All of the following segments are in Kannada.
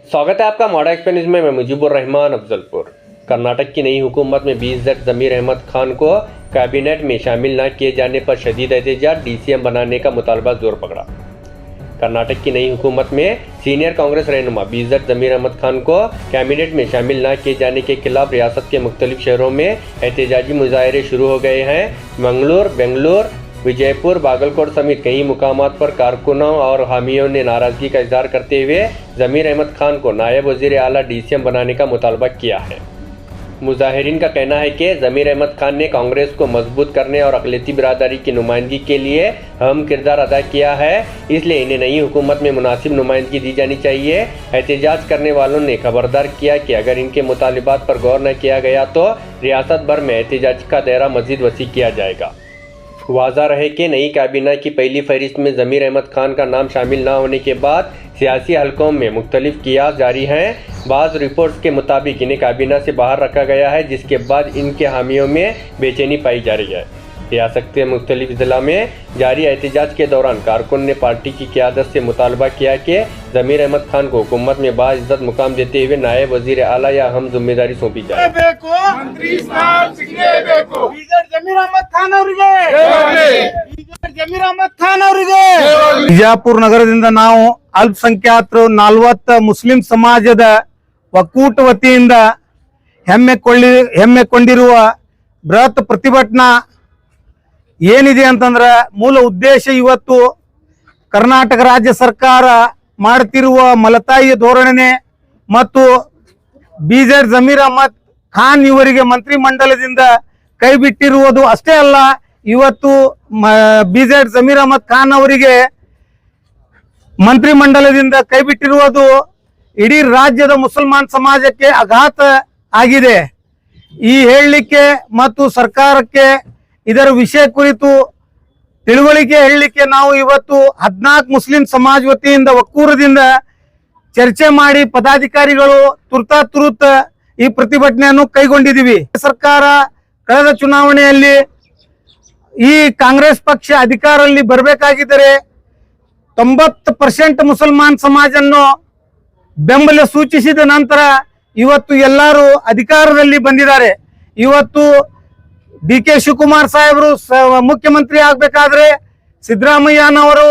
स्वागत है आपका मॉडर्न एक्सप्रेस न्यूज में। मैं मुजीबुर रहमान अफजलपुर। कर्नाटक की नई हुकूमत में 20 जट जमीर अहमद खान को कैबिनेट में शामिल न किए जाने पर शदीद एहतजाज, डीसीएम बनाने का मुतालबा जोर पकड़ा। कर्नाटक की नई हुकूमत में सीनियर कांग्रेस रहनुमा 20 जट जमीर अहमद खान को कैबिनेट में शामिल न किए जाने के खिलाफ रियासत के मुख्तलिफ शहरों में एहतजाजी मुजाहरे शुरू हो गए हैं। मंगलूर, बेंगलुरु, विजयपुर, बागलकोट समेत कई मुकामात पर कारकुनों और हामियों ने नाराजगी का इजहार करते हुए जमीर अहमद खान को नायब वजीर आला डीसीएम बनाने का मुतालबा किया है। मुजाहिरीन का कहना है कि जमीर अहमद खान ने कांग्रेस को मजबूत करने और अक़लियती बिरादरी की नुमाइंदगी के लिए अहम किरदार अदा किया है, इसलिए इन्हें नई हुकूमत में मुनासिब नुमाइंदगी दी जानी चाहिए। एहतजाज करने वालों ने खबरदार किया कि अगर इनके मुतालिबात पर गौर न किया गया तो रियासत भर में एहतजाज का दायरा मजीद वसी किया जाएगा। वाज़ा रहे कि नई काबीना की पहली फहरिस्त में जमीर अहमद खान का नाम शामिल न होने के बाद सियासी हलकों में मुख्तलिफ कियास जारी हैं। बाज़ रिपोर्ट्स के मुताबिक इन्हें काबीना से बाहर रखा गया है, जिसके बाद इनके हामियों में बेचैनी पाई जा रही है। रियासत के मुख्तलिफ ज़िला में जारी एहतजाज के दौरान कारकुन ने पार्टी की क़यादत से मुतालबा किया कि जमीर अहमद खान को हुकूमत में बाइज़्ज़त मुकाम देते हुए नायब वजीर आला या अहम जिम्मेदारी सौंपी जाए। ಬಿಜಾಪುರ ನಗರದಿಂದ ನಾವು ಅಲ್ಪಸಂಖ್ಯಾತರು 40 ಮುಸ್ಲಿಂ ಸಮಾಜದ ಒಕ್ಕೂಟ ವತಿಯಿಂದ ಹೆಮ್ಮೆಕೊಂಡಿರುವ ಬೃಹತ್ ಪ್ರತಿಭಟನಾ ಏನಿದೆ ಅಂತಂದ್ರೆ ಮೂಲ ಉದ್ದೇಶ ಇವತ್ತು ಕರ್ನಾಟಕ ರಾಜ್ಯ ಸರ್ಕಾರ ಮಾಡುತ್ತಿರುವ ಮಲತಾಯಿ ಧೋರಣೆ ಮತ್ತು ಬಿಜೆಡ್ ಜಮೀರ್ ಅಹಮದ್ ಖಾನ್ ಇವರಿಗೆ ಮಂತ್ರಿ ಮಂಡಲದಿಂದ ಕೈ ಬಿಟ್ಟಿರುವುದು ಅಷ್ಟೇ ಅಲ್ಲ, ಇವತ್ತು ಬಿಜೆಡ್ ಜಮೀರ್ ಅಹಮದ್ ಖಾನ್ ಅವರಿಗೆ ಮಂತ್ರಿ ಮಂಡಲದಿಂದ ಕೈ ಬಿಟ್ಟಿರುವುದು ಇಡೀ ರಾಜ್ಯದ ಮುಸಲ್ಮಾನ್ ಸಮಾಜಕ್ಕೆ ಆಘಾತ ಆಗಿದೆ। ಈ ಹೇಳಲಿಕ್ಕೆ ಮತ್ತು ಸರ್ಕಾರಕ್ಕೆ ಇದರ ವಿಷಯ ಕುರಿತು ತಿಳುವಳಿಕೆ ಹೇಳಲಿಕ್ಕೆ ನಾವು ಇವತ್ತು 14 ಮುಸ್ಲಿಂ ಸಮಾಜ ವತಿಯಿಂದ ಒಕ್ಕೂರದಿಂದ ಚರ್ಚೆ ಮಾಡಿ ಪದಾಧಿಕಾರಿಗಳು ತುರ್ತಾತುರ್ತ ಈ ಪ್ರತಿಭಟನೆಯನ್ನು ಕೈಗೊಂಡಿದ್ದೀವಿ। ಸರ್ಕಾರ ಕಳೆದ ಚುನಾವಣೆಯಲ್ಲಿ ಈ ಕಾಂಗ್ರೆಸ್ ಪಕ್ಷ ಅಧಿಕಾರದಲ್ಲಿ ಬರಬೇಕಾಗಿದ್ದರೆ 90% ಮುಸಲ್ಮಾನ್ ಸಮಾಜವನ್ನು ಬೆಂಬಲ ಸೂಚಿಸಿದ ನಂತರ ಇವತ್ತು ಎಲ್ಲರೂ ಅಧಿಕಾರದಲ್ಲಿ ಬಂದಿದ್ದಾರೆ। ಇವತ್ತು ಡಿ.ಕೆ. ಶಿವಕುಮಾರ್ ಸಾಹೇಬರು ಮುಖ್ಯಮಂತ್ರಿ ಆಗ್ಬೇಕಾದ್ರೆ, ಸಿದ್ದರಾಮಯ್ಯನವರು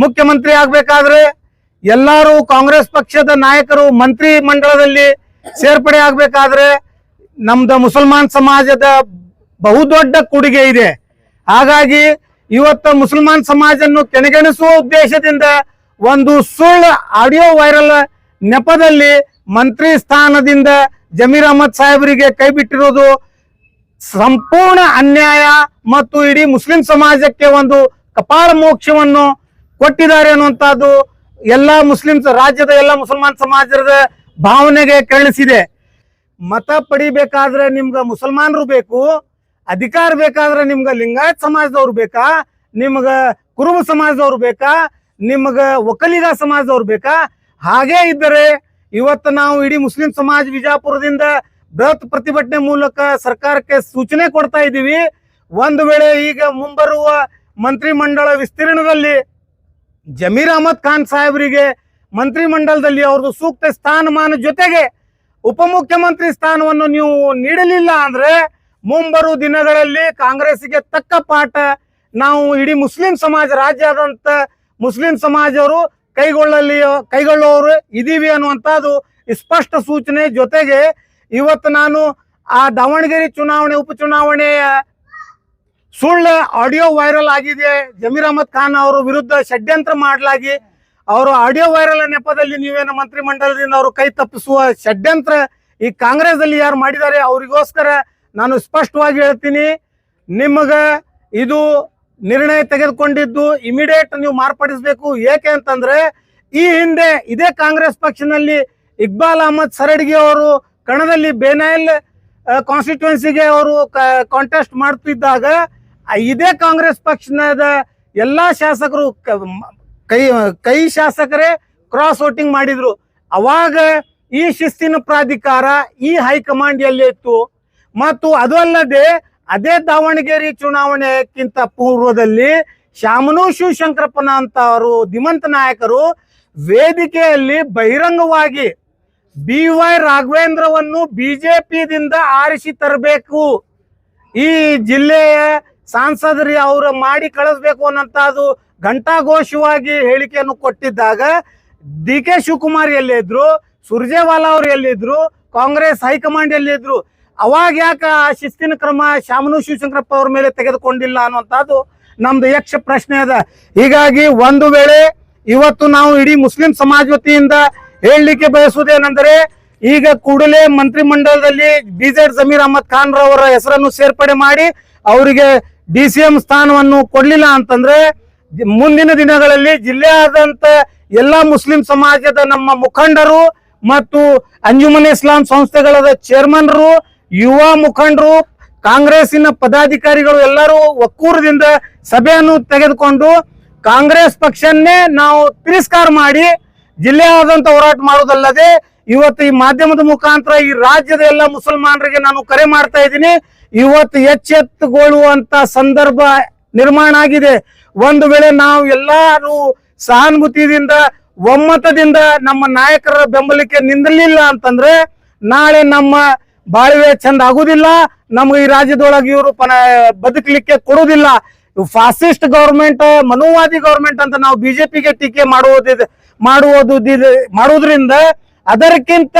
ಮುಖ್ಯಮಂತ್ರಿ ಆಗ್ಬೇಕಾದ್ರೆ, ಎಲ್ಲರೂ ಕಾಂಗ್ರೆಸ್ ಪಕ್ಷದ ನಾಯಕರು ಮಂತ್ರಿ ಮಂಡಲದಲ್ಲಿ ಸೇರ್ಪಡೆ ಆಗ್ಬೇಕಾದ್ರೆ ನಮ್ದು ಮುಸಲ್ಮಾನ್ ಸಮಾಜದ ಬಹುದೊಡ್ಡ ಕೊಡುಗೆ ಇದೆ। ಹಾಗಾಗಿ ಇವತ್ತು ಮುಸಲ್ಮಾನ್ ಸಮಾಜನ್ನು ಕೆಣಗೆಣಿಸುವ ಉದ್ದೇಶದಿಂದ ಒಂದು ಸುಳ್ಳು ಆಡಿಯೋ ವೈರಲ್ ನೆಪದಲ್ಲಿ ಮಂತ್ರಿ ಸ್ಥಾನದಿಂದ ಜಮೀರ್ ಅಹಮದ್ ಸಾಹೇಬರಿಗೆ ಕೈ ಬಿಟ್ಟಿರೋದು ಸಂಪೂರ್ಣ ಅನ್ಯಾಯ ಮತ್ತು ಇಡೀ ಮುಸ್ಲಿಂ ಸಮಾಜಕ್ಕೆ ಒಂದು ಕಪಾಳ ಮೋಕ್ಷವನ್ನು ಕೊಟ್ಟಿದ್ದಾರೆ ಅನ್ನುವಂಥದ್ದು ಎಲ್ಲಾ ರಾಜ್ಯದ ಎಲ್ಲ ಮುಸಲ್ಮಾನ್ ಸಮಾಜದ ಭಾವನೆಗೆ ಕೆರಳಿಸಿದೆ। ಮತ ಪಡಿಬೇಕಾದ್ರೆ ನಿಮ್ಗ ಮುಸಲ್ಮಾನರು ಬೇಕು, ಅಧಿಕಾರ ಬೇಕಾದ್ರೆ ನಿಮ್ಗ ಲಿಂಗಾಯತ್ ಸಮಾಜದವ್ರು ಬೇಕಾ, ನಿಮ್ಗ ಕುರುಬ ಸಮಾಜದವ್ರು ಬೇಕಾ, ನಿಮ್ಗ ಒಕ್ಕಲಿಗ ಸಮಾಜದವ್ರು ಬೇಕಾ? ಹಾಗೇ ಇದ್ದರೆ ಇವತ್ತು ನಾವು ಇಡೀ ಮುಸ್ಲಿಂ ಸಮಾಜ ವಿಜಾಪುರದಿಂದ ಬೃಹತ್ ಪ್ರತಿಭಟನೆ ಮೂಲಕ ಸರ್ಕಾರಕ್ಕೆ ಸೂಚನೆ ಕೊಡ್ತಾ ಇದ್ದೀವಿ। ಒಂದು ವೇಳೆ ಈಗ ಮುಂಬರುವ ಮಂತ್ರಿ ಮಂಡಲ ವಿಸ್ತೀರ್ಣದಲ್ಲಿ ಜಮೀರ್ ಅಹಮದ್ ಖಾನ್ ಸಾಹೇಬರಿಗೆ ಮಂತ್ರಿ ಮಂಡಲದಲ್ಲಿ ಅವ್ರದ್ದು ಸೂಕ್ತ ಸ್ಥಾನಮಾನ ಜೊತೆಗೆ ಉಪಮುಖ್ಯಮಂತ್ರಿ ಸ್ಥಾನವನ್ನು ನೀವು ನೀಡಲಿಲ್ಲ ಅಂದ್ರೆ ಮುಂಬರುವ ದಿನಗಳಲ್ಲಿ ಕಾಂಗ್ರೆಸ್ಗೆ ತಕ್ಕ ಪಾಠ ನಾವು ಇಡೀ ಮುಸ್ಲಿಂ ಸಮಾಜ, ರಾಜ್ಯಾದ್ಯಂತ ಮುಸ್ಲಿಂ ಸಮಾಜವರು ಕೈಗೊಳ್ಳುವವರು ಇದೀವಿ ಅನ್ನುವಂಥದ್ದು ಸ್ಪಷ್ಟ ಸೂಚನೆ। ಜೊತೆಗೆ ಇವತ್ತು ನಾನು ಆ ದಾವಣಗೆರೆ ಉಪಚುನಾವಣೆಯ ಸುಳ್ಳು ಆಡಿಯೋ ವೈರಲ್ ಆಗಿದೆ, ಜಮೀರ್ ಅಹಮದ್ ಖಾನ್ ಅವರ ವಿರುದ್ಧ ಷಡ್ಯಂತ್ರ ಮಾಡಲಾಗಿ ಅವರು ಆಡಿಯೋ ವೈರಲ್ ನೆಪದಲ್ಲಿ ನೀವೇನು ಮಂತ್ರಿ ಮಂಡಲದಿಂದ ಅವರು ಕೈ ತಪ್ಪಿಸುವ ಷಡ್ಯಂತ್ರ ಈ ಕಾಂಗ್ರೆಸ್ ಅಲ್ಲಿ ಯಾರು ಮಾಡಿದ್ದಾರೆ ಅವರಿಗೋಸ್ಕರ ನಾನು ಸ್ಪಷ್ಟವಾಗಿ ಹೇಳ್ತೀನಿ, ನಿಮಗ ಇದು ನಿರ್ಣಯ ತೆಗೆದುಕೊಂಡಿದ್ದು ಇಮಿಡಿಯೇಟ್ ನೀವು ಮಾರ್ಪಡಿಸಬೇಕು। ಏಕೆ ಅಂತಂದ್ರೆ ಈ ಹಿಂದೆ ಇದೇ ಕಾಂಗ್ರೆಸ್ ಪಕ್ಷದಲ್ಲಿ ಇಕ್ಬಾಲ್ ಅಹಮದ್ ಸರಡ್ಗಿ ಅವರು ಕಣದಲ್ಲಿ ಬೇನಾಯಲ್ ಕಾನ್ಸ್ಟಿಟ್ಯೂನ್ಸಿಗೆ ಅವರು ಕಾಂಟೆಸ್ಟ್ ಮಾಡ್ತಿದ್ದಾಗ ಇದೇ ಕಾಂಗ್ರೆಸ್ ಪಕ್ಷದ ಎಲ್ಲಾ ಶಾಸಕರು ಕೈ ಶಾಸಕರೇ ಕ್ರಾಸ್ ವೋಟಿಂಗ್ ಮಾಡಿದ್ರು। ಅವಾಗ ಈ ಶಿಸ್ತಿನ ಪ್ರಾಧಿಕಾರ ಈ ಹೈಕಮಾಂಡ್ ಎಲ್ಲಿ ಇತ್ತು? ಮತ್ತು ಅದು ಅಲ್ಲದೆ ಅದೇ ದಾವಣಗೆರೆ ಚುನಾವಣೆಗಿಂತ ಪೂರ್ವದಲ್ಲಿ ಶಾಮನೂರು ಶಿವಶಂಕರಪ್ಪನ ಅಂತ ಅವರು ಧೀಮಂತ ನಾಯಕರು ವೇದಿಕೆಯಲ್ಲಿ ಬಹಿರಂಗವಾಗಿ BY ರಾಘವೇಂದ್ರವನ್ನು ಬಿಜೆಪಿದಿಂದ ಆರಿಸಿ ತರಬೇಕು, ಈ ಜಿಲ್ಲೆಯ ಸಾಂಸದರಿ ಅವರು ಮಾಡಿ ಕಳಿಸ್ಬೇಕು ಅನ್ನೋಂಥದ್ದು ಘಂಟಾಘೋಷವಾಗಿ ಹೇಳಿಕೆಯನ್ನು ಕೊಟ್ಟಿದ್ದಾಗ DK ಶಿವಕುಮಾರ್ ಎಲ್ಲಿದ್ರು, ಸುರ್ಜೇವಾಲಾ ಅವರು ಎಲ್ಲಿದ್ರು, ಕಾಂಗ್ರೆಸ್ ಹೈಕಮಾಂಡ್ ಎಲ್ಲಿದ್ರು? ಅವಾಗ ಯಾಕೆ ಆ ಶಿಸ್ತಿನ ಕ್ರಮ ಶಾಮನು ಶಿವಶಂಕರಪ್ಪ ಅವ್ರ ಮೇಲೆ ತೆಗೆದುಕೊಂಡಿಲ್ಲ ಅನ್ನುವಂಥದ್ದು ನಮ್ದು ಯಕ್ಷ ಪ್ರಶ್ನೆ ಅದ. ಹೀಗಾಗಿ ಒಂದು ವೇಳೆ ಇವತ್ತು ನಾವು ಇಡೀ ಮುಸ್ಲಿಂ ಸಮಾಜ ವತಿಯಿಂದ ಹೇಳಲಿಕ್ಕೆ ಬಯಸುವುದೇನೆಂದರೆ, ಈಗ ಕೂಡಲೇ ಮಂತ್ರಿಮಂಡಲದಲ್ಲಿ BZ ಜಮೀರ್ ಅಹಮದ್ ಖಾನ್ ರವರ ಹೆಸರನ್ನು ಸೇರ್ಪಡೆ ಮಾಡಿ ಅವರಿಗೆ DCM ಸ್ಥಾನವನ್ನು ಕೊಡ್ಲಿಲ್ಲ ಅಂತಂದ್ರೆ ಮುಂದಿನ ದಿನಗಳಲ್ಲಿ ಜಿಲ್ಲೆಯಾದಂತ ಎಲ್ಲಾ ಮುಸ್ಲಿಂ ಸಮಾಜದ ನಮ್ಮ ಮುಖಂಡರು ಮತ್ತು ಅಂಜುಮನ್ ಇಸ್ಲಾಂ ಸಂಸ್ಥೆಗಳ ಚೇರ್ಮನ್ರು, ಯುವ ಮುಖಂಡರು, ಕಾಂಗ್ರೆಸ್ಸಿನ ಪದಾಧಿಕಾರಿಗಳು ಎಲ್ಲರೂ ಒಕ್ಕೂರದಿಂದ ಸಭೆಯನ್ನು ತೆಗೆದುಕೊಂಡು ಕಾಂಗ್ರೆಸ್ ಪಕ್ಷನ್ನೇ ನಾವು ತಿರಸ್ಕಾರ ಮಾಡಿ ಜಿಲ್ಲೆಯಾದಂತ ಹೋರಾಟ ಮಾಡುವುದಲ್ಲದೆ ಇವತ್ತು ಈ ಮಾಧ್ಯಮದ ಮುಖಾಂತರ ಈ ರಾಜ್ಯದ ಎಲ್ಲ ಮುಸಲ್ಮಾನರಿಗೆ ನಾನು ಕರೆ ಮಾಡ್ತಾ ಇದ್ದೀನಿ. ಇವತ್ತು ಎಚ್ಚೆತ್ತುಕೊಳ್ಳುವಂತ ಸಂದರ್ಭ ನಿರ್ಮಾಣ ಆಗಿದೆ. ಒಂದು ವೇಳೆ ನಾವು ಎಲ್ಲರೂ ಸಹಾನುಭೂತಿಯಿಂದ ಒಮ್ಮತದಿಂದ ನಮ್ಮ ನಾಯಕರ ಬೆಂಬಲಕ್ಕೆ ನಿಂದಲಿಲ್ಲ ಅಂತಂದ್ರೆ ನಾಳೆ ನಮ್ಮ ಬಾಳ್ವೆ ಚಂದ ಆಗುದಿಲ್ಲ, ನಮ್ಗೆ ಈ ರಾಜ್ಯದೊಳಗೆ ಇವರು ಬದುಕಲಿಕ್ಕೆ ಕೊಡುವುದಿಲ್ಲ. ಫಾಸಿಸ್ಟ್ ಗವರ್ಮೆಂಟ್, ಮನುವಾದಿ ಗವರ್ಮೆಂಟ್ ಅಂತ ನಾವು ಬಿಜೆಪಿಗೆ ಟೀಕೆ ಮಾಡುವುದರಿಂದ ಅದಕ್ಕಿಂತ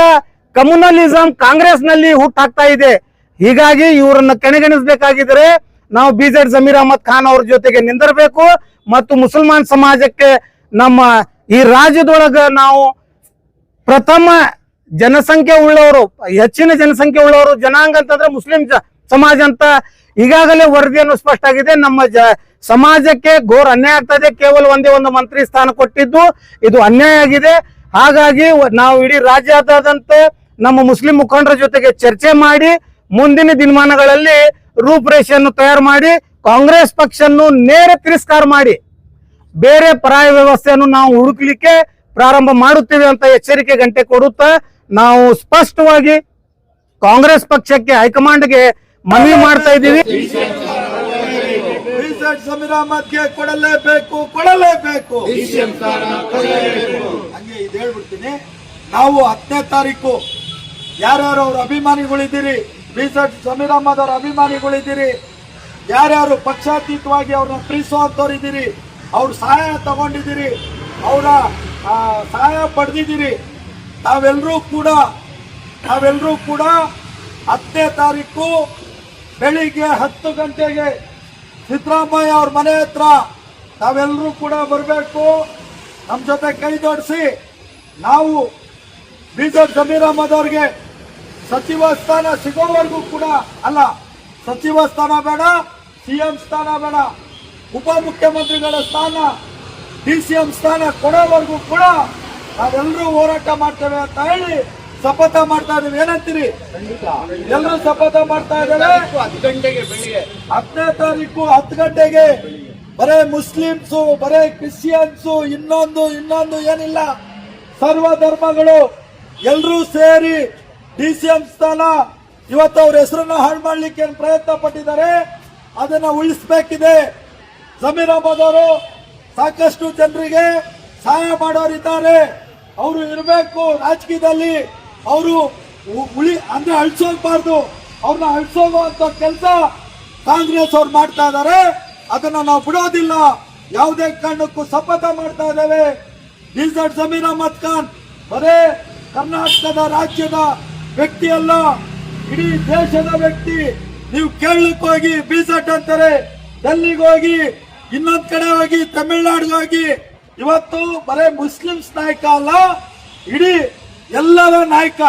ಕಮ್ಯುನಲಿಸಂ ಕಾಂಗ್ರೆಸ್ ನಲ್ಲಿ ಹುಟ್ಟಾಗ್ತಾ ಇದೆ. ಹೀಗಾಗಿ ಇವರನ್ನ ಕಡೆಗಣಿಸಬೇಕಾಗಿದ್ರೆ ನಾವು BZ ಜಮೀರ್ ಅಹಮದ್ ಖಾನ್ ಅವ್ರ ಜೊತೆಗೆ ನಿಂದಿರಬೇಕು ಮತ್ತು ಮುಸಲ್ಮಾನ್ ಸಮಾಜಕ್ಕೆ ನಮ್ಮ ಈ ರಾಜ್ಯದೊಳಗ ನಾವು ಪ್ರಥಮ ಜನಸಂಖ್ಯೆ ಉಳ್ಳವರು, ಹೆಚ್ಚಿನ ಜನಸಂಖ್ಯೆ ಉಳ್ಳವರು ಜನಾಂಗ ಅಂತಂದ್ರೆ ಮುಸ್ಲಿಂ ಸಮಾಜ ಅಂತ ಈಗಾಗಲೇ ವರದಿಯನ್ನು ಸ್ಪಷ್ಟ ಆಗಿದೆ. ನಮ್ಮ ಸಮಾಜಕ್ಕೆ ಘೋರ ಅನ್ಯಾಯ ಆಗ್ತಾ ಇದೆ. ಕೇವಲ ಒಂದೇ ಒಂದು ಮಂತ್ರಿ ಸ್ಥಾನ ಕೊಟ್ಟಿದ್ದು ಇದು ಅನ್ಯಾಯ ಆಗಿದೆ. ಹಾಗಾಗಿ ನಾವು ಇಡೀ ರಾಜ್ಯಾದ್ಯಂತ ನಮ್ಮ ಮುಸ್ಲಿಂ ಮುಖಂಡರ ಜೊತೆಗೆ ಚರ್ಚೆ ಮಾಡಿ ಮುಂದಿನ ದಿನಮಾನಗಳಲ್ಲಿ ರೂಪರೇಷೆಯನ್ನು ತಯಾರು ಮಾಡಿ ಕಾಂಗ್ರೆಸ್ ಪಕ್ಷವನ್ನು ನೇರ ತಿರಸ್ಕಾರ ಮಾಡಿ ಬೇರೆ ಪರಾಯ ವ್ಯವಸ್ಥೆಯನ್ನು ನಾವು ಹುಡುಕ್ಲಿಕ್ಕೆ ಪ್ರಾರಂಭ ಮಾಡುತ್ತೇವೆ ಅಂತ ಎಚ್ಚರಿಕೆ ಗಂಟೆ ಕೊಡುತ್ತಾ ನಾವು ಸ್ಪಷ್ಟವಾಗಿ ಕಾಂಗ್ರೆಸ್ ಪಕ್ಷಕ್ಕೆ ಹೈಕಮಾಂಡ್ಗೆ ಮನವಿ ಮಾಡ್ತಾ ಇದ್ದೀವಿ. ಜಮೀರ್ ಅಹಮದ್ಗೆ ಕೊಡಲೇಬೇಕು, ಕೊಡಲೇಬೇಕು. ಹಂಗೆ ಇದು ಹೇಳ್ಬಿಡ್ತೀನಿ. ನಾವು 10ನೇ ತಾರೀಕು ಯಾರ್ಯಾರು ಅವ್ರ ಅಭಿಮಾನಿಗಳಿದ್ದೀರಿ, BZ ಜಮೀರ್ ಅಹಮದ್ ಅವ್ರ ಅಭಿಮಾನಿಗಳಿದ್ದೀರಿ, ಯಾರ್ಯಾರು ಪಕ್ಷಾತೀತವಾಗಿ ಅವ್ರನ್ನ ಪ್ರೀತಿಸುವಂತವ್ರಿದ್ದೀರಿ, ಅವ್ರ ಸಹಾಯ ತಗೊಂಡಿದ್ದೀರಿ, ಅವರ ಸಹಾಯ ಪಡೆದಿದ್ದೀರಿ, ತಾವೆಲ್ಲರೂ ಕೂಡ 10ನೇ ತಾರೀಕು ಬೆಳಿಗ್ಗೆ 10 ಗಂಟೆಗೆ ಸಿದ್ದರಾಮಯ್ಯ ಅವ್ರ ಮನೆ ಹತ್ರ ತಾವೆಲ್ಲರೂ ಕೂಡ ಬರಬೇಕು. ನಮ್ಮ ಜೊತೆ ಕೈ ಜೋಡಿಸಿ ನಾವು BZ ಜಮೀರ್ ಅಹಮದ್ ಅವ್ರಿಗೆ ಸಚಿವ ಸ್ಥಾನ ಸಿಗೋವರೆಗೂ ಕೂಡ ಅಲ್ಲ, ಸಚಿವ ಸ್ಥಾನ ಬೇಡ, CM ಸ್ಥಾನ ಬೇಡ, ಉಪಮುಖ್ಯಮಂತ್ರಿಗಳ ಸ್ಥಾನ, DCM ಸ್ಥಾನ ಕೊಡೋವರೆಗೂ ಕೂಡ ನಾವೆಲ್ಲರೂ ಹೋರಾಟ ಮಾಡ್ತೇವೆ ಅಂತ ಹೇಳಿ ಶಪಥ ಮಾಡ್ತಾ ಇದ್ದೀವಿ. ಏನಂತೀರಿ? ಎಲ್ಲರೂ ಶಪಥ ಮಾಡ್ತಾ ಇದ್ದೇವೆ. 10ನೇ ತಾರೀಕು 10 ಗಂಟೆಗೆ ಬರೇ ಮುಸ್ಲಿಮ್ಸು, ಬರೇ ಕ್ರಿಶ್ಚಿಯನ್ಸು, ಇನ್ನೊಂದು ಏನಿಲ್ಲ, ಸರ್ವ ಧರ್ಮಗಳು ಎಲ್ಲರೂ ಸೇರಿ DCM ಸ್ಥಾನ ಇವತ್ತು ಅವ್ರ ಹೆಸರನ್ನ ಹಾಳು ಮಾಡ್ಲಿಕ್ಕೆ ಏನು ಪ್ರಯತ್ನ ಪಟ್ಟಿದ್ದಾರೆ, ಅದನ್ನ ಉಳಿಸಬೇಕಿದೆ. ಜಮೀರ್ ಅಹಮದ್ ಅವರು ಸಾಕಷ್ಟು ಜನರಿಗೆ ಸಹಾಯ ಮಾಡೋರಿದ್ದಾರೆ, ಅವರು ಇರಬೇಕು ರಾಜಕೀಯದಲ್ಲಿ. ಅವರು ಅಂದ್ರೆ ಅಳಿಸೋಗ್ಬಾರ್ದು, ಅವ್ರನ್ನ ಅಳಿಸೋಗುವಂತ ಕೆಲಸ ಕಾಂಗ್ರೆಸ್ ಅವ್ರು ಮಾಡ್ತಾ ಇದ್ದಾರೆ. ಅದನ್ನ ನಾವು ಬಿಡೋದಿಲ್ಲ, ಯಾವುದೇ ಕಾರಣಕ್ಕೂ ಶಪಥ ಮಾಡ್ತಾ ಇದ್ದೇವೆ. BZ ಜಮೀರ್ ಅಹಮದ್ ಖಾನ್ ಬರೇ ಕರ್ನಾಟಕದ ರಾಜ್ಯದ ವ್ಯಕ್ತಿ ಅಲ್ಲ, ಇಡೀ ದೇಶದ ವ್ಯಕ್ತಿ. ನೀವು ಕೇಳಲಿಕ್ಕೆ ಹೋಗಿ BZ ಅಂತಾರೆ, ಡೆಲ್ಲಿಗೆ ಹೋಗಿ, ಇನ್ನೊಂದ್ ಕಡೆ ಹೋಗಿ, ತಮಿಳುನಾಡಿಗೆ ಹೋಗಿ, ಇವತ್ತು ಬರೇ ಮುಸ್ಲಿಮ್ಸ್ ನಾಯಕ ಅಲ್ಲ, ಇಡೀ ಎಲ್ಲರ ನಾಯಕ.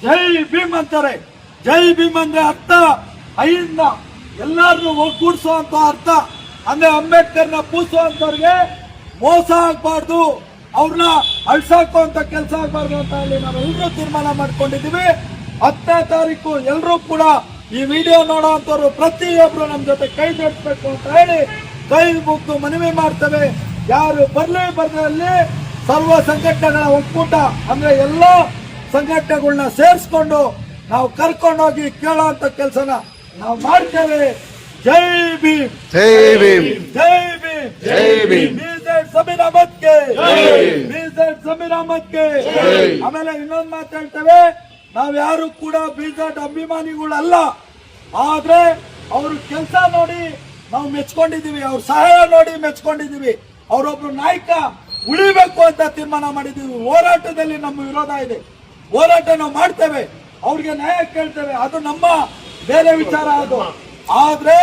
ಜೈ ಭೀಮ್ ಅಂತಾರೆ. ಜೈ ಭೀಮ್ ಅಂದ್ರೆ ಅರ್ಥ ಐಯಿಂದ ಎಲ್ಲಾರನ್ನು ಒಗ್ಗೂಡಿಸುವಂತ ಅರ್ಥ. ಅಂದ್ರೆ ಅಂಬೇಡ್ಕರ್ನ ಪೂಜಿಸುವಂತವ್ರಿಗೆ ಮೋಸ ಆಗ್ಬಾರ್ದು, ಅವ್ರನ್ನ ಅಳ್ಸಾಕುವಂತ ಕೆಲಸ ಆಗ್ಬಾರ್ದು ಅಂತ ಹೇಳಿ ನಾವೆಲ್ಲರೂ ತೀರ್ಮಾನ ಮಾಡ್ಕೊಂಡಿದ್ದೀವಿ. 10ನೇ ತಾರೀಕು ಎಲ್ಲರೂ ಕೂಡ ಈ ವಿಡಿಯೋ ನೋಡುವಂತವ್ರು ಪ್ರತಿಯೊಬ್ರು ನಮ್ಮ ಜೊತೆ ಕೈ ಜೋಡಿಸ್ಬೇಕು ಅಂತ ಹೇಳಿ ಕೈ ಮುಗ್ದು ಮನವಿ ಮಾಡ್ತೇವೆ. ಯಾರು ಬರ್ಲಿ ಸರ್ವ ಸಂಘಟನೆಗಳ ಒಕ್ಕೂಟ ಅಂದ್ರೆ ಎಲ್ಲ ಸಂಘಟನೆಗಳನ್ನ ಸೇರಿಸ್ಕೊಂಡು ನಾವು ಕರ್ಕೊಂಡೋಗಿ ಕೇಳೋಂತ ಕೆಲಸನ ನಾವು ಮಾಡ್ತೇವೆ. ಜೈ ಭೀಮ್, ಜೈ ಭೀಮ್, ಜೈ ಭೀಮ್, ಜೈ ಭೀಮ್. ಜಮೀರ್ ಅಹಮದ್ ಗೆ ಬಿಜೆಡ್ ಜಮೀರ್ ಅಹಮದ್ ಗೆ ಆಮೇಲೆ ಇನ್ನೊಂದು ಮಾತು ಹೇಳ್ತೇವೆ, ನಾವ್ ಯಾರು ಕೂಡ ಬಿಜೆಡ್ ಅಭಿಮಾನಿಗಳಲ್ಲ, ಆದ್ರೆ ಅವ್ರ ಕೆಲಸ ನೋಡಿ ನಾವು ಮೆಚ್ಕೊಂಡಿದೀವಿ, ಅವ್ರ ಸಹಾಯ ನೋಡಿ ಮೆಚ್ಕೊಂಡಿದೀವಿ, ಅವರೊಬ್ರು ನಾಯಕ ಉಳಿಬೇಕು ಅಂತ ತೀರ್ಮಾನ ಮಾಡಿದೀವಿ. ಹೋರಾಟದಲ್ಲಿ ನಮ್ಮ ವಿರೋಧ ಇದೆ, ಹೋರಾಟ ನಾವು ಮಾಡ್ತೇವೆ, ಅವ್ರಿಗೆ ನ್ಯಾಯ ಕೇಳ್ತೇವೆ, ಅದು ನಮ್ಮ ಬೇರೆ ವಿಚಾರ. ಅದು ಆದ್ರೆ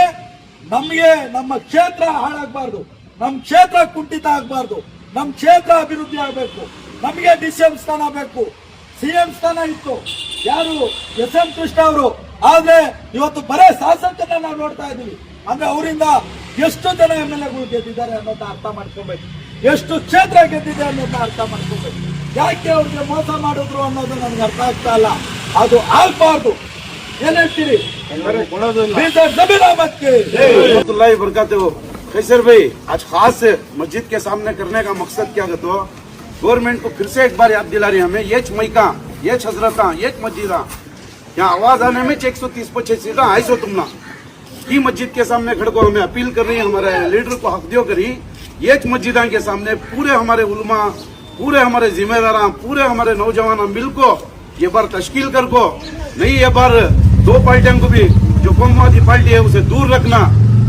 ನಮ್ಗೆ ನಮ್ಮ ಕ್ಷೇತ್ರ ಹಾಳಾಗಬಾರ್ದು, ನಮ್ ಕ್ಷೇತ್ರ ಕುಂಠಿತ ಆಗ್ಬಾರ್ದು, ನಮ್ ಕ್ಷೇತ್ರ ಅಭಿವೃದ್ಧಿ ಆಗ್ಬೇಕು. ನಮ್ಗೆ DCM ಸ್ಥಾನ ಬೇಕು, CM ಸ್ಥಾನ ಇತ್ತು ಯಾರು SM ಕೃಷ್ಣ ಅವರು, ಆದ್ರೆ ಇವತ್ತು ಬರೇ ಶಾಸಕರನ್ನ ನಾವು ನೋಡ್ತಾ ಇದೀವಿ. ಅಂದ್ರೆ ಅವರಿಂದ ಎಷ್ಟು ಜನ MLAಗಳು ಗೆದ್ದಿದ್ದಾರೆ ಅನ್ನೋದನ್ನ ಅರ್ಥ ಮಾಡ್ಕೋಬೇಕು, ಎಷ್ಟು ಕ್ಷೇತ್ರ ಗೆದ್ದಿದೆ ಅನ್ನೋದನ್ನ ಅರ್ಥ ಮಾಡ್ಕೋಬೇಕು. ಯಾಕೆ ಅವ್ರಿಗೆ ಮೋಸ ಮಾಡಿದ್ರು ಅನ್ನೋದು ನನಗೆ ಅರ್ಥ ಆಗ್ತಾ ಇಲ್ಲ, ಅದು ಆಗ್ಬಾರ್ದು. ಏನ್ ಹೇಳ್ತೀರಿ? जमीर अहमद के बरकत हो। कैसर भाई, आज खास मस्जिद के सामने करने का मकसद क्या है? तो गवर्नमेंट को फिर से एक बार याद दिला रही हमें, ये मईका, ये हजरता, ये मस्जिदा, यहाँ आवाज आने में 130-150 सीटा आई सो तुमना की मस्जिद के सामने खड़को हमें अपील कर रही है, हमारे लीडर को हक दियो करी। ये मस्जिदा के सामने पूरे हमारे उलमा, पूरे हमारे जिम्मेदार, पूरे हमारे नौजवान मिलको ये बार तश्कील कर को नहीं, ये बार दो पार्टियों को भी, जो कौमवादी पार्टी है उसे दूर रखना,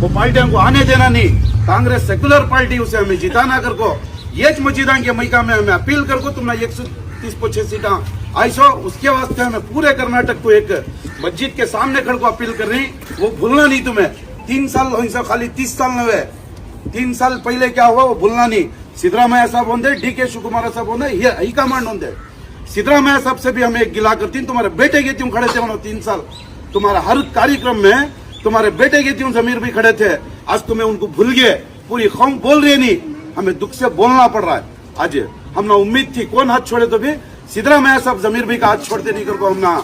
वो पार्टियों को आने देना नहीं, कांग्रेस सेकुलर पार्टी उसे हमें जिताना कर को। ये मस्जिदा के मईका में हमें अपील कर को तुमने 130-150 सीटा आई सो, उसके वास्ते हमें पूरे कर्नाटक को एक मस्जिद के सामने खड़ को अपील कर रही, वो भूलना नहीं तुम्हें। 3 साल खाली 30 साल न हुए, 3 साल पहले क्या हुआ वो भूलना नहीं। सिद्धरामैया साहब होंगे, DK शिवकुमार साहब होंगे, ये हाईकमांड होंगे। सिद्धरामैया साहब से भी हमें एक गिला करती, तुम्हारे बेटे के त्यों खड़े थे 3 साल, तुम्हारा हर कार्यक्रम में तुम्हारे बेटे के त्यों जमीर भी खड़े थे, आज तुम्हें उनको भूल गए। पूरी कौम बोल रही नहीं, हमें दुख से बोलना पड़ रहा है। आज हमने उम्मीद थी कौन हाथ छोड़े, तो भी सिद्धरामैया साहब जमीर भी का हाथ छोड़ते नहीं कर को हमने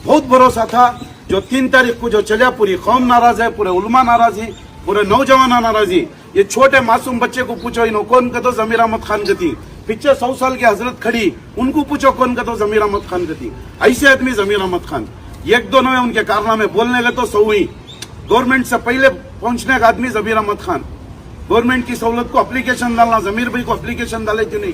बहुत भरोसा था। जो 3 तारीख को जो चला, पूरी कौम नाराज है, पूरे उलमा नाराज है, पूरे नौजवान नाराज है। ये छोटे मासूम बच्चे को पूछो इन्हों कौन का तो जमीर अहमद खान गति, पीछे 100 साल की हजरत खड़ी, उनको पूछो कौन का तो जमीर अहमद खान गति। ऐसे आदमी जमीर अहमद खान, एक दोनों में उनके कारनामे बोलने गए तो 100 ही। गवर्नमेंट से पहले पहुंचने का आदमी जमीर अहमद खान, गवर्नमेंट की सहूलत को एप्लीकेशन डालना, जमीर भाई को एप्लीकेशन डाले क्यों नहीं,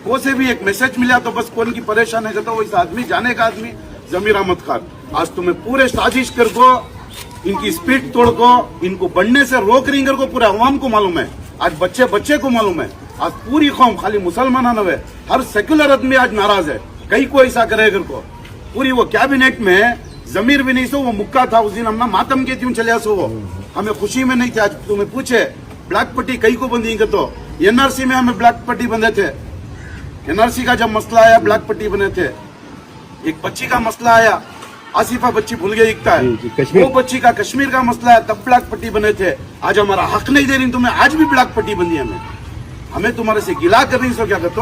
को से भी एक मैसेज मिला तो बस कौन की परेशान है तो वैसा आदमी, जाने का आदमी जमीर अहमद खान। आज तुम्हें पूरे साजिश कर को, इनकी स्पीड तोड़ को, इनको बढ़ने से रोक रही कर को पूरे अवाम को मालूम है, आज बच्चे बच्चे को मालूम है, आज पूरी कौम खाली मुसलमान न है, हर सेक्युलर आदमी आज नाराज है, कहीं को ऐसा करे कर को। पूरी वो कैबिनेट में जमीर भी नहीं सो, वो मुक्का था उस दिन, हमने मातम के क्यों चले सो, वो हमें खुशी में नहीं थे। आज तुम्हें पूछे ब्लैक पट्टी कहीं को बंदी तो NRC में हमें ब्लैक पट्टी बंधे थे, NRC का जब मसला आया ब्लैक पट्टी बने थे। एक बच्ची का मसला आया, आसिफा बच्ची भूल गई दिखता है, वो बच्ची का कश्मीर का मसला है, तब ब्लैक पट्टी बने थे। आज हमारा हक नहीं दे रही तुम्हें, आज भी ब्लैक पट्टी बंदी हमें तुम्हारे से गिला कर रही सो क्या कहते,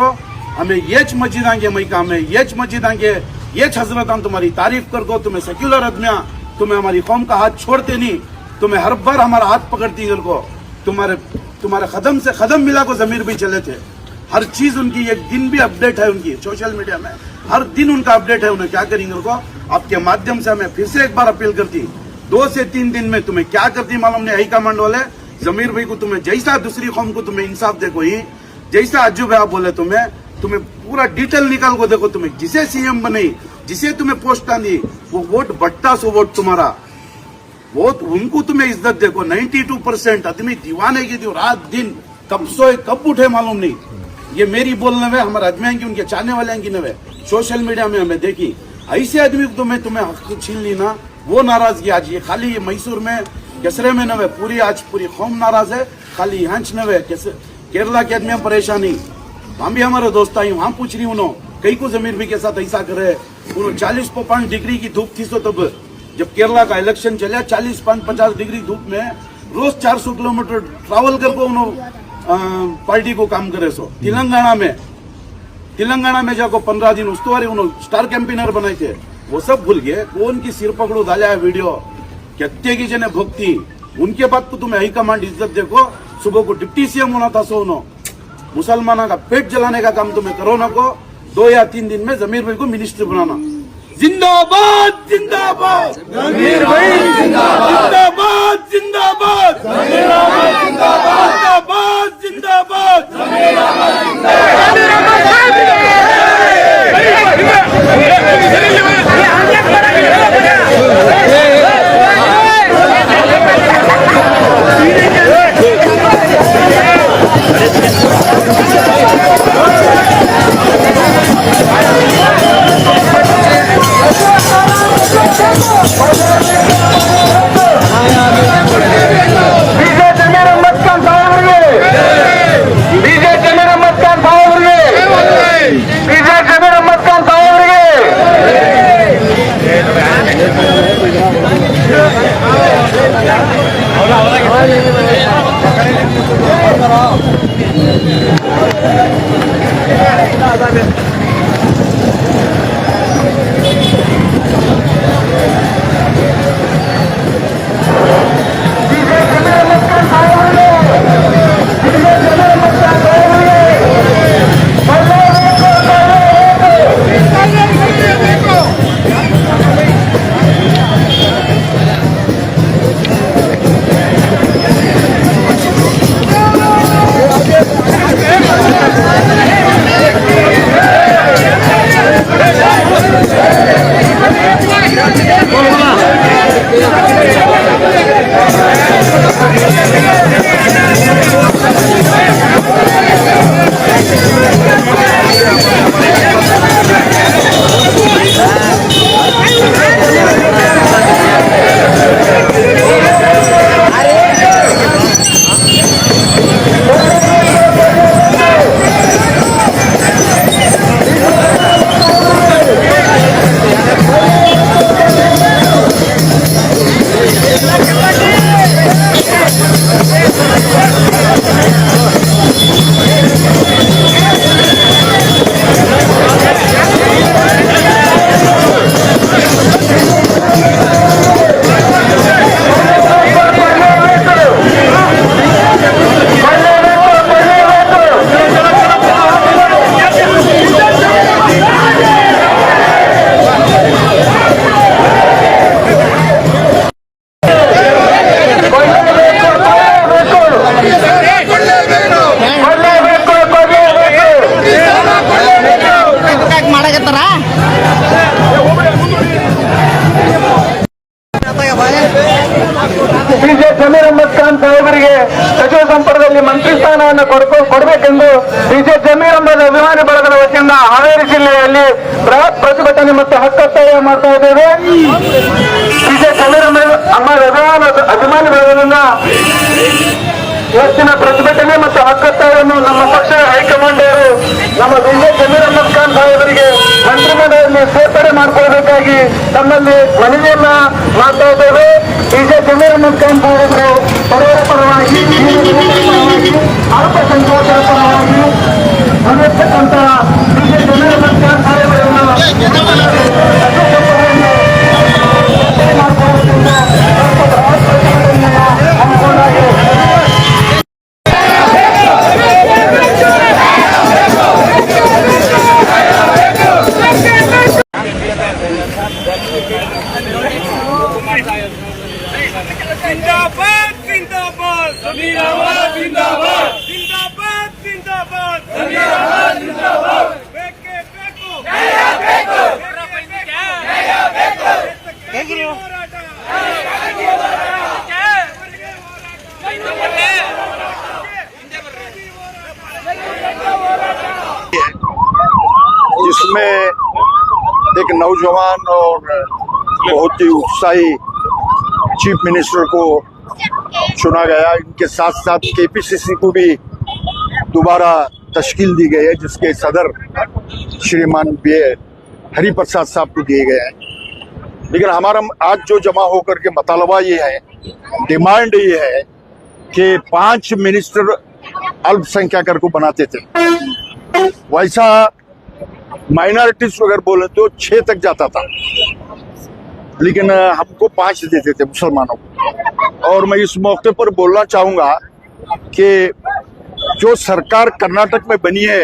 हमें ये मस्जिदा के मईका में, ये मस्जिदा के ये हजरत तुम्हारी तारीफ कर को, तुम्हें सेक्युलर आदमिया, तुम्हें हमारी कौम का हाथ छोड़ते नहीं, तुम्हें हर बार हमारा हाथ पकड़ती कर को, तुम्हारे कदम से कदम मिला को जमीर भी चले थे। हर चीज उनकी एक दिन भी अपडेट है, उनकी सोशल मीडिया में हर दिन उनका अपडेट है, उन्हें क्या करेंगे को। आपके माध्यम से हमें फिर से एक बार अपील करती, 2 से 3 दिन में तुम्हें क्या करती मालूम नहीं, हाईकमांड वाले जमीर भाई को तुम्हें जैसा दूसरी कौम को तुम्हें इंसाफ देखो ही, जैसा अज्जू भाई बोले तुम्हें पूरा डिटेल निकाल को देखो, तुम्हें जिसे CM बने, जिसे तुम्हें पोस्ट आनी, वो वोट बट्टा सो वोट तुम्हारा, वोट उनको तुम्हें इज्जत देखो। 92% आदमी दीवाने की थी, रात दिन कब सोए कब उठे मालूम नहीं। ये मेरी बोलने में हमारे आदमी की, उनके चाहने वाले की नवे सोशल मीडिया में हमें देखी, ऐसे आदमी को तुम्हें हक छीन ली ना, वो नाराजगी आज ये खाली ये मैसूर में केसरे में नवे, पूरी आज पूरी कौम नाराज है, खाली यहाँ नवे केरला के आदमी परेशानी, वहां भी हमारे दोस्त आई, वहां पूछ रही उन्होंने कई को जमीर भी के साथ ऐसा करे, उन्होंने 40 डिग्री की धूप थी, सो तब जब केरला का इलेक्शन चला 40-50 डिग्री धूप में रोज 400 किलोमीटर ट्रैवल करके उन्होंने पार्टी को काम करे। सो तेलंगाना में जाको 15 दिन उस्तुवारी उन्होंने स्टार कैंपेनर बनाए थे, वो सब भूल गए। कौन की सिर पकड़ो डाला है वीडियो, कहते की जने भक्ति, उनके बाद तो तुम्हें हाईकमांड इज्जत देखो। सुबह को डिप्टी CM होना था, सो मुसलमानों का पेट जलाने का काम तुम्हें करो ना को, 2 या 3 दिन में जमीर भाई को मिनिस्टर बनाना। जिंदाबाद जिंदाबाद जमीर भाई जिंदाबाद जिंदाबाद जिंदाबाद जिंदाबाद जिंदाबाद जिंदाबाद ಡಿಜೆ ಜಮೀರ್ ಅಹಮದ್ ಖಾನ್ ಸಾಹೇಬರಿಗೆ ಸಚಿವ ಸಂಪುಟದಲ್ಲಿ ಮಂತ್ರಿ ಸ್ಥಾನವನ್ನು ಕೊಡಬೇಕೆಂದು ಡಿಜೆ ಜಮೀರ್ ಅಹಮದ್ ಅಭಿಮಾನಿ ಬಳಗದ ವತಿಯಿಂದ ಹಾವೇರಿ ಜಿಲ್ಲೆಯಲ್ಲಿ ಬೃಹತ್ ಪ್ರತಿಭಟನೆ ಮತ್ತು ಹಕ್ಕೊತ್ತಾಯ ಮಾಡ್ತಾ ಇದ್ದೇವೆ. ಡಿಜೆ ಜಮೀರ್ ಅಹಮದ್ ಅಭಿಮಾನಿ ಬಳಗದಿಂದ ಇವತ್ತಿನ ಪ್ರತಿಭಟನೆ ಮತ್ತು ಹಕ್ಕೊತ್ತಾಯವನ್ನು ನಮ್ಮ ಪಕ್ಷದ ಹೈಕಮಾಂಡರು ನಮ್ಮ ಡಿಜೆ ಜಮೀರ್ ಅಹಮದ್ ಖಾನ್ ಸಾಹೇಬರಿಗೆ ಮಂತ್ರಿಮಂಡಲದಲ್ಲಿ ಸೇರ್ಪಡೆ ಮಾಡಿಕೊಳ್ಳಬೇಕಾಗಿ ತಮ್ಮಲ್ಲಿ ಮನವಿಯನ್ನ ಮಾಡ್ತಾ ಇದ್ದೇವೆ. ಡಿಜೆ ಜಮೀರ್ ಅಹಮದ್ ಖಾನ್ ಸಾಹೇಬರು ಬಡವರ ಪರವಾಗಿ ಅಲ್ಪಸಂಖ್ಯಾತರ ಪರವಾಗಿ ನಡೆಯತಕ್ಕಂತ ಡಿಜೆ ಜಮೀರ್ ಅಹಮದ್ ಖಾನ್ ಸಾಹೇಬರನ್ನು जिंदाबाद जिंदाबाद जमीराबाद जिंदाबाद जिंदाबाद जिंदाबाद जमीराबाद जिंदाबाद बेके बेको नया बेको नया बेको हेगिरो होराಟ हेगिरो होराಟ जिसमें एक नौजवान और बहुत ही उत्साही चीफ मिनिस्टर को चुना गया। इनके साथ साथ केपीसीसी को भी दोबारा तश्कील दी गई है, जिसके सदर श्रीमान बी हरिप्रसाद साहब को दिए गए हैं। लेकिन हमारा आज जो जमा होकर के मतलबा ये है, डिमांड ये है कि 5 मिनिस्टर अल्पसंख्यक को बनाते थे, वैसा माइनॉरिटीज को अगर बोले तो 6 तक जाता था, लेकिन हमको 5 देते थे मुसलमानों को। और मैं इस मौके पर बोलना चाहूंगा कि जो सरकार कर्नाटक में बनी है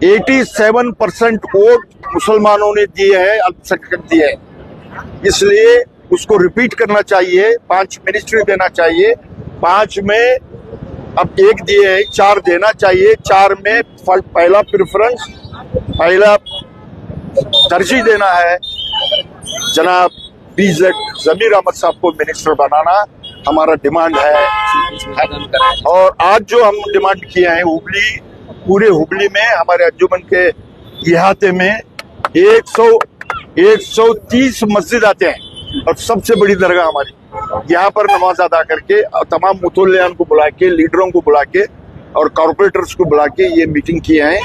87% वोट मुसलमानों ने दिए हैं, अल्पसंख्यक दिए हैं, इसलिए उसको रिपीट करना चाहिए। 5 मिनिस्ट्री देना चाहिए। 5 में अब 1 दिए हैं, 4 देना चाहिए। 4 में पहला प्रेफरेंस, पहला तरजीह देना है जनाब बीजेड जमीर अहमद साहब को मिनिस्टर बनाना हमारा डिमांड है। और आज जो हम डिमांड किए हैं, हुबली, पूरे हुबली में हमारे अंजुमन के इहाते में 130 मस्जिद आते हैं और सबसे बड़ी दरगाह हमारी। यहाँ पर नमाज अदा करके तमाम मुतल्लियान को बुला के, लीडरों को बुला के और कॉर्पोरेटर्स को बुला के ये मीटिंग किए हैं।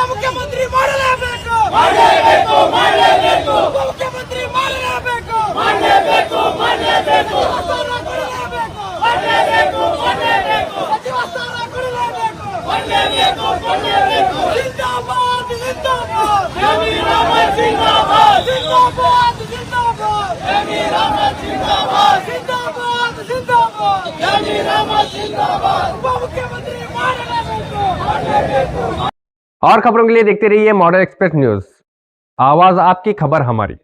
मुख्यमंत्री ಮಾಡಲೇಬೇಕು ಮಾಡಲೇಬೇಕು ಮಾಡಲೇಬೇಕು ಮುಖ್ಯಮಂತ್ರಿ ಮಾಡಲೇಬೇಕು ಮಾಡಲೇಬೇಕು ಮಾಡಲೇಬೇಕು ಮಾಡಲೇಬೇಕು ಸಚಿವ ಸ್ಥಾನ ಕೊಡಲೇಬೇಕು. ಜಿಂದಾಬಾದ್ ಜಿಂದಾಬಾದ್ ಜಿಂದಾಬಾದ್ ಜಿಂದಾಬಾದ್ ಜಿಂದಾಬಾದ್ ಜಿಂದಾಬಾದ್ ಉಪಮುಖ್ಯಮಂತ್ರಿ ಮಾಡಲೇಬೇಕು. और खबरों के लिए देखते रहिए मॉडल एक्सप्रेस न्यूज, आवाज आपकी खबर हमारी।